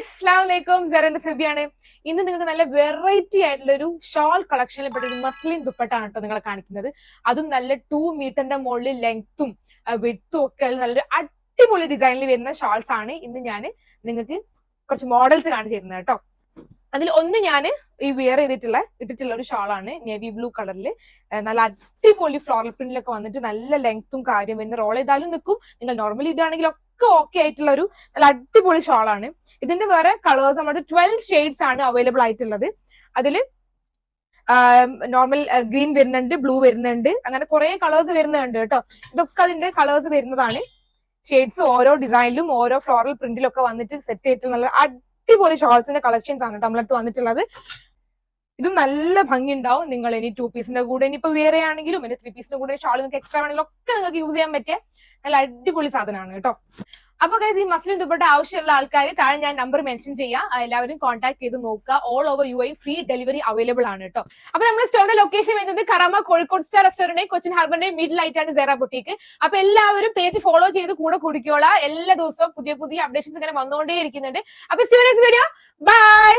Guys അസ്സലാമലൈക്കും സെറിന്റെ ഫെബിയാണ്. ഇന്ന് നിങ്ങൾക്ക് നല്ല വെറൈറ്റി ആയിട്ടുള്ള ഒരു ഷോൾ കളക്ഷനിൽ പെട്ട ഒരു മസ്ലിൻ ദുപ്പട്ടാണ് കേട്ടോ നിങ്ങളെ കാണിക്കുന്നത്. അതും നല്ല 2 മീറ്ററിന്റെ മുകളിൽ ലെങ്ത്തും വിഡ്ത്തും ഒക്കെ നല്ലൊരു അടിപൊളി ഡിസൈനിൽ വരുന്ന ഷോൾസ് ആണ് ഇന്ന് ഞാൻ നിങ്ങൾക്ക് കുറച്ച് മോഡൽസ് കാണിച്ചു തരുന്നത് കേട്ടോ. അതിൽ ഒന്ന് ഞാൻ ഈ വെയർ ഇട്ടിട്ടുള്ള ഒരു ഷോളാണ് നേവി ബ്ലൂ കളറിൽ നല്ല അടിപൊളി ഫ്ലോറൽ പ്രിന്റിലൊക്കെ വന്നിട്ട് നല്ല ലെങ്ത്തും കാര്യം വരുന്ന റോൾ ചെയ്താലും നിൽക്കും. നിങ്ങൾ നോർമലി ഇടുകയാണെങ്കിൽ ഒക്കെ ഓക്കെ ആയിട്ടുള്ള ഒരു നല്ല അടിപൊളി ഷോളാണ്. ഇതിന്റെ വേറെ കളേഴ്സ് നമ്മുടെ 12 ഷെയ്ഡ്സ് ആണ് അവൈലബിൾ ആയിട്ടുള്ളത്. അതിൽ നോർമൽ ഗ്രീൻ വരുന്നുണ്ട്, ബ്ലൂ വരുന്നുണ്ട്, അങ്ങനെ കുറെ കളേഴ്സ് വരുന്നുണ്ട് കേട്ടോ. ഇതൊക്കെ അതിന്റെ കളേഴ്സ് വരുന്നതാണ്. ഷെയ്ഡ്സ് ഓരോ ഡിസൈനിലും ഓരോ ഫ്ലോറൽ പ്രിന്റിലും ഒക്കെ വന്നിട്ട് സെറ്റ് ചെയ്തിട്ട് നല്ല അടിപൊളി ഷോൾസിന്റെ കളക്ഷൻസ് ആണ് കേട്ടോ നമ്മളടുത്ത് വന്നിട്ടുള്ളത്. ഇതും നല്ല ഭംഗി ഉണ്ടാവും. നിങ്ങൾ ഇനി 2 പീസിന്റെ കൂടെ ഇനിയിപ്പോ വേറെ ആണെങ്കിലും 3 പീസിന്റെ കൂടെ ഷോൾ നിങ്ങൾക്ക് എക്സ്ട്രാ ആണെങ്കിലും ഒക്കെ നിങ്ങൾക്ക് യൂസ് ചെയ്യാൻ പറ്റിയ നല്ല അടിപൊളി സാധനമാണ് കേട്ടോ. അപ്പൊ ഗൈസ് ഈ മസ്ലിൻ ദുപ്പട്ട ആവശ്യമുള്ള ആൾക്കാർ താഴെ ഞാൻ നമ്പർ മെൻഷൻ ചെയ്യാം, എല്ലാവരും കോൺടാക്ട് ചെയ്ത് നോക്കുക. All over UAE free delivery available ആണ് കേട്ടോ. അപ്പൊ നമ്മുടെ സ്റ്റോറിന്റെ ലൊക്കേഷൻ വരുന്നത് Karama Kozhikode star restaurant Cochin ഹാർബറിന്റെയും മിഡിൽ ആയിട്ടാണ് സെറ ബുട്ടീക്ക്. അപ്പൊ എല്ലാവരും പേജ് ഫോളോ ചെയ്ത് കൂടെ കുടിക്കോളാം. എല്ലാ ദിവസവും പുതിയ പുതിയ അപ്ഡേഷൻസ് ഇങ്ങനെ വന്നുകൊണ്ടേ ഇരിക്കുന്നുണ്ട്. അപ്പൊ വീഡിയോ ബൈ.